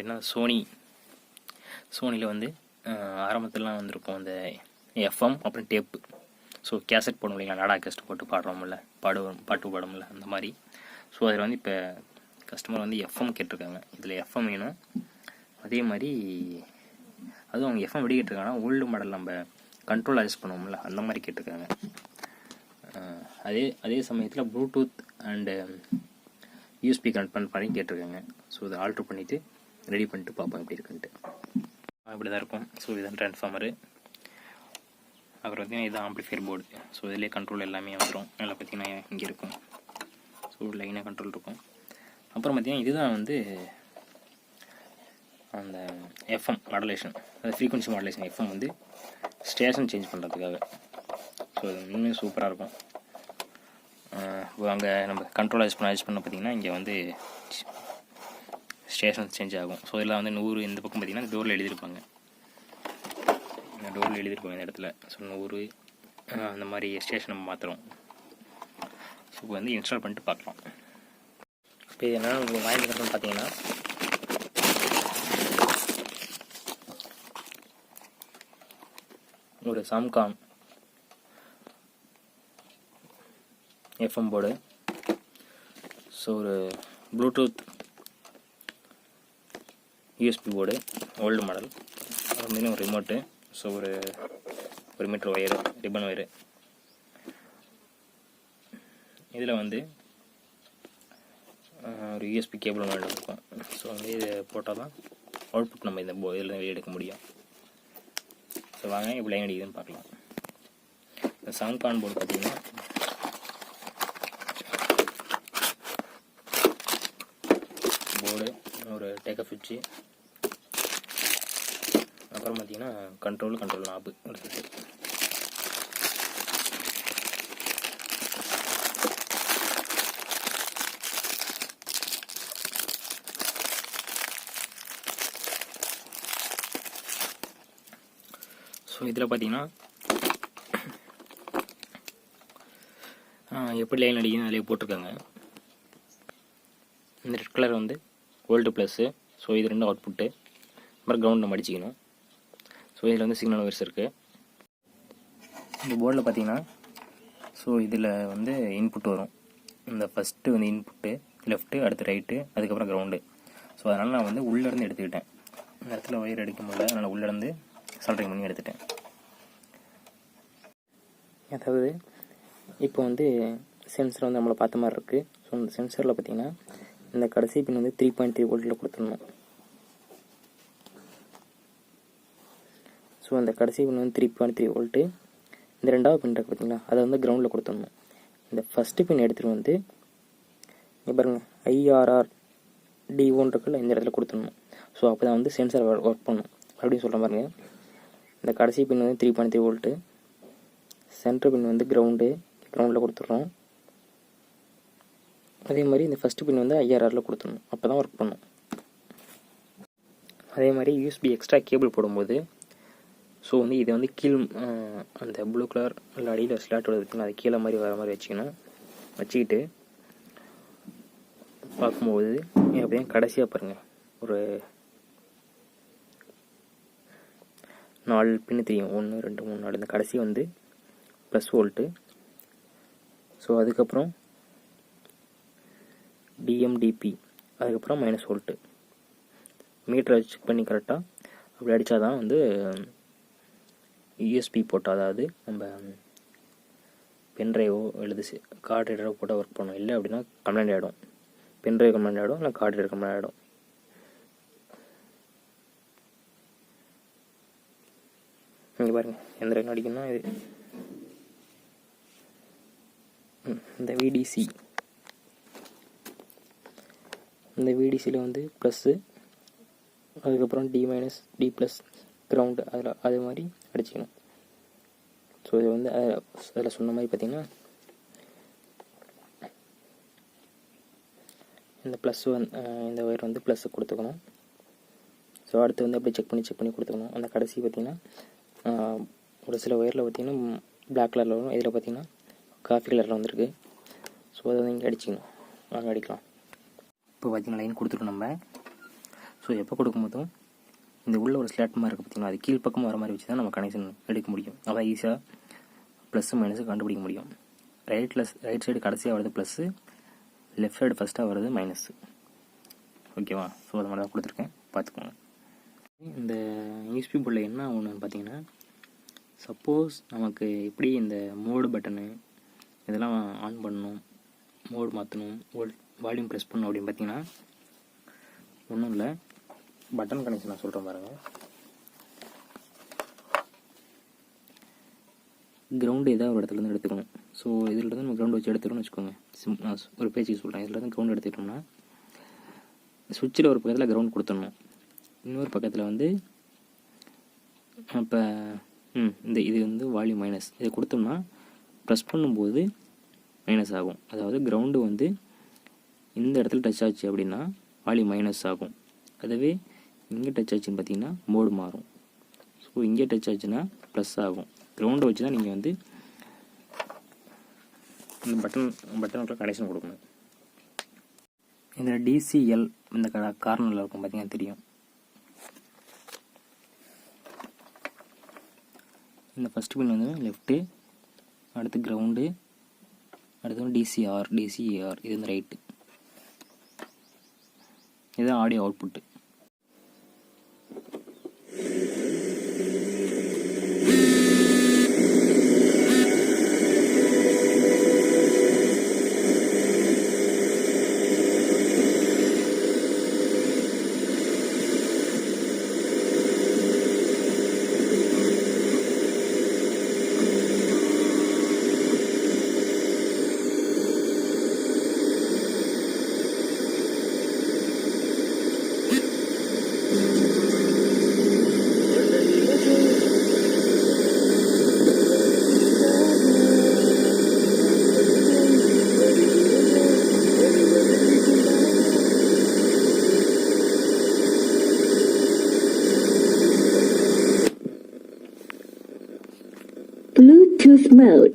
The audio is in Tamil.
அப்படின்னா சோனியில் வந்து ஆரம்பத்துலலாம் வந்திருக்கும் அந்த எஃப்எம் அப்புறம் டேப்பு. ஸோ கேசட் போடணும் இல்லைங்களா, நாடா கேஸ்ட் போட்டு பாட்டு பாடும்ல அந்த மாதிரி. ஸோ அதில் வந்து இப்போ கஸ்டமர் வந்து எஃப்எம் கேட்டிருக்காங்க. இதில் எஃப்எம் வேணும். அதே மாதிரி அதுவும் அவங்க எஃப்எம் எப்படி கேட்டிருக்காங்கன்னா, ஓல்டு மாடல் நம்ம கண்ட்ரோல் அட்ஜஸ்ட் பண்ணுவோம்ல அந்த மாதிரி கேட்டிருக்காங்க. அதே சமயத்தில் ப்ளூடூத் அண்டு யூஎஸ்பி கனெக்ட் பண்ணி கேட்டிருக்காங்க. ஸோ இதை ஆல்ட்ரு பண்ணிவிட்டு ரெடி பண்ணிட்டு பார்ப்போம் எப்படி இருக்குன்ட்டு. இப்படி தான் இருக்கும். ஸோ இதுதான் ட்ரான்ஸ்ஃபார்மரு. அப்புறம் பார்த்திங்கன்னா இதுதான் ஆம்ப்ளிஃபையர் போர்டு. ஸோ இதிலே கண்ட்ரோல் எல்லாமே வந்துடும். அதில் பார்த்திங்கன்னா இங்கே இருக்கும். ஸோ லைனாக கண்ட்ரோல் இருக்கும். அப்புறம் பார்த்திங்கன்னா இதுதான் வந்து அந்த எஃப்எம் மாடுலேஷன், அந்த ஃப்ரீக்வன்சி மாடுலேஷன் எஃப்எம் வந்து ஸ்டேஷன் சேஞ்ச் பண்ணுறதுக்காக. ஸோ அது இன்னுமே சூப்பராக இருக்கும். அங்கே நம்ம கண்ட்ரோல் அட்ஜஸ்ட் பண்ண பார்த்திங்கன்னா இங்கே வந்து ஸ்டேஷன் சேஞ்ச் ஆகும். ஸோ இதில் வந்து 100 இந்த பக்கம் பார்த்திங்கன்னா டோரில் எழுதியிருப்பாங்க. இந்த இடத்துல. ஸோ 100 அந்த மாதிரி ஸ்டேஷன் நம்ம மாற்றுறோம். ஸோ இப்போ வந்து இன்ஸ்டால் பண்ணிட்டு பார்க்கலாம். இப்போ இது என்னென்ன உங்களுக்கு வாங்கிக்கிறதுன்னு பார்த்தீங்கன்னா, ஒரு சாம்கான் எஃப்எம் போர்டு, ஸோ ஒரு Bluetooth USB board old model, அப்புறம் ஒரு ரிமோட்டு, ஸோ ஒரு மீட்டர் ஒயரு, ரிப்பன் ஒயரு. இதில் வந்து ஒரு யூஎஸ்பி கேபிள் மாதிரி இருக்கும். ஸோ வந்து இது போட்டால் தான் அவுட்புட் நம்ம இந்த இதில் வெளியே எடுக்க முடியும். ஸோ வாங்க இப்போ லைன் அடிக்குதுன்னு பார்க்கலாம். இந்த சாம்கான் போர்டு பார்த்திங்கன்னா போர்டு, ஒரு டேக்கப் சுவிட்சு, அப்புறம் பார்த்திங்கன்னா கண்ட்ரோல் நாபு இருக்குது. ஸோ இதில் பார்த்தீங்கன்னா எப்படி லைன் அடிக்கணும் அதிலே போட்டிருக்காங்க. இந்த ரெட் கலர் வந்து வோல்டு ப்ளஸ்ஸு. ஸோ இது 2 அவுட்புட்டு. அப்புறம் கிரவுண்ட் நம்ம அடிச்சிக்கணும். ஸோ இதில் வந்து சிக்னல் ஒயர்ஸ் இருக்குது. இந்த போர்டில் பார்த்தீங்கன்னா ஸோ இதில் வந்து இன்புட் வரும். இந்த ஃபஸ்ட்டு வந்து இன்புட்டு லெஃப்ட்டு, அடுத்து ரைட்டு, அதுக்கப்புறம் கிரவுண்டு. ஸோ அதனால் நான் வந்து உள்ளேருந்து எடுத்துக்கிட்டேன். இந்த இடத்துல ஒயர் எடுக்க முடியல, அதனால் உள்ளேருந்து சால்ட்ரிங் பண்ணி எடுத்துட்டேன். அதாவது இப்போ வந்து சென்சர் வந்து நம்மளை பார்த்த மாதிரி இருக்குது. ஸோ இந்த சென்சரில் பார்த்திங்கன்னா இந்த கடைசி பின் வந்து 3.3 வோல்ட்டில் கொடுத்துடணும். ஸோ அந்த கடைசி பின் வந்து 3.3 வோல்ட்டு. இந்த ரெண்டாவது பின் இருக்குது பார்த்திங்களா, அதை வந்து கிரவுண்டில் கொடுத்துடணும். இந்த ஃபஸ்ட்டு பின் எடுத்துகிட்டு வந்து இங்கே பாருங்கள் IRR D1 இருக்குல்ல, இந்த இடத்துல கொடுத்துடணும். ஸோ அப்போ தான் வந்து சென்சர் ஒர்க் பண்ணணும் அப்படின்னு சொல்கிற பாருங்க. இந்த கடைசி பின் வந்து 3.3 வோல்ட்டு, சென்டர் பின் வந்து கிரவுண்டில் கொடுத்துட்றோம். அதே மாதிரி இந்த ஃபஸ்ட்டு பின் வந்து IRRல கொடுத்துடணும். அப்போ தான் ஒர்க் பண்ணும். அதே மாதிரி யூஎஸ்பி எக்ஸ்ட்ரா கேபிள் போடும்போது ஸோ வந்து இதை வந்து அந்த ப்ளூ கலர் இல்லை அடியில் ஸ்லாட் வருதுன்னா அது கீழே மாதிரி வர மாதிரி வச்சுக்கிட்டு பார்க்கும்போது அப்படியே கடைசியாக பாருங்கள் ஒரு 4 பின்னு தெரியும். 1 2 3 4. இந்த கடைசி வந்து ப்ளஸ் வோல்ட்டு. ஸோ அதுக்கப்புறம் DMDP, அதுக்கப்புறம் மைனஸ் வோல்ட்டு. மீட்டரை செக் பண்ணி கரெக்டாக அப்படி அடித்தா தான் வந்து யூஎஸ்பி போட்டால், அதாவது நம்ம பென்ட்ரைவோ எழுது கார்டு ரீடரோ போட்டால் ஒர்க் பண்ணும். இல்லை அப்படின்னா கம்ப்ளைண்ட் ஆகிடும். பென்ட்ரைவ் கம்ப்ளைண்ட் ஆகிடும், இல்லை கார்டு ரீடர் கம்ப்ளைண்ட் ஆகிடும். இங்கே பாருங்கள் எந்த லைன் அடிக்கணும்னா இது இந்த VDC. இந்த VDCயில் வந்து ப்ளஸ்ஸு, அதுக்கப்புறம் D- கிரவுண்டு, அதே மாதிரி அடிச்சிக்கணும். ஸோ இது வந்து அதில் சொன்ன மாதிரி பார்த்திங்கன்னா இந்த ப்ளஸ் இந்த ஒயர் வந்து ப்ளஸ்ஸு கொடுத்துக்கணும். ஸோ அடுத்து வந்து அப்படியே செக் பண்ணி கொடுத்துக்கணும். அந்த கடைசி பார்த்திங்கன்னா ஒரு சில ஒயரில் பார்த்திங்கன்னா பிளாக் கலரில் வரும், இதில் பார்த்திங்கன்னா காஃபி கலரில் வந்துருக்கு. ஸோ அதை வந்து இங்கே அடிச்சிக்கணும். வாங்க அடிக்கலாம். இப்போ பார்த்திங்கன்னா லைன் கொடுத்துருக்கோம் நம்ம. ஸோ எப்போ கொடுக்கும்போதும் இந்த உள்ள ஒரு ஸ்லாட் மாதிரி இருக்குது பார்த்தீங்கன்னா, அது கீழ்ப்பக்கம் வர மாதிரி வச்சு தான் நம்ம கனெக்ஷன் எடுக்க முடியும். அதான் ஈஸியாக ப்ளஸ்ஸு மைனஸு கண்டுபிடிக்க முடியும். ரைட் சைடு கடைசியாக வருது ப்ளஸ்ஸு, லெஃப்ட் சைடு ஃபஸ்ட்டாக வருது மைனஸு. ஓகேவா? ஸோ அது மாதிரி தான் கொடுத்துருக்கேன், பார்த்துக்கோங்க. இந்த யூஎஸ்பி போர்டில் என்ன ஒன்றுன்னு பார்த்தீங்கன்னா, சப்போஸ் நமக்கு எப்படி இந்த மோடு பட்டனு இதெல்லாம் ஆன் பண்ணணும், மோடு மாற்றணும், வால்யூம் ப்ரெஸ் பண்ணணும் அப்படின்னு பார்த்தீங்கன்னா ஒன்றும் இல்லை. பட்டன் கனெக்ஷன் நான் சொல்கிறேன் பாருங்கள். கிரவுண்டு ஏதாவது ஒரு இடத்துலேருந்து எடுத்துக்கணும். ஸோ இதில் நம்ம கிரவுண்டு வச்சு எடுத்துக்கணும்னு வச்சுக்கோங்க. நான் ஒரு பேச்சுக்கு சொல்கிறேன். இதில் இருந்து கிரவுண்டு எடுத்துக்கிட்டோம்னா சுவிட்சில் ஒரு பக்கத்தில் கிரவுண்ட் கொடுத்துடணும், இன்னொரு பக்கத்தில் வந்து இப்போ இது வந்து வால்யூம் மைனஸ். இதை கொடுத்தோம்னா ப்ரெஸ் பண்ணும்போது மைனஸ் ஆகும். அதாவது கிரவுண்டு வந்து இந்த இடத்துல டச் ஆச்சு அப்படின்னா வால்யூம் மைனஸ் ஆகும். அதுவே இங்கே டச் ஆச்சுன்னு பார்த்தீங்கன்னா மோடு மாறும். ஸோ இங்கே டச் ஆச்சுன்னா ப்ளஸ் ஆகும். கிரவுண்டை வச்சு தான் நீங்கள் வந்து இந்த பட்டனுக்குள்ள கனெக்ஷன் கொடுக்கணும். இதில் டிசிஎல் இந்த கார்னரில் இருக்கும் பார்த்தீங்கன்னா தெரியும். இந்த ஃபஸ்ட்டு பின் வந்து லெஃப்ட்டு, அடுத்து கிரவுண்டு, அடுத்து வந்து டிசிஏஆர், இது வந்து ரைட்டு. இதுதான் ஆடியோ அவுட்புட்டு. Bluetooth mode.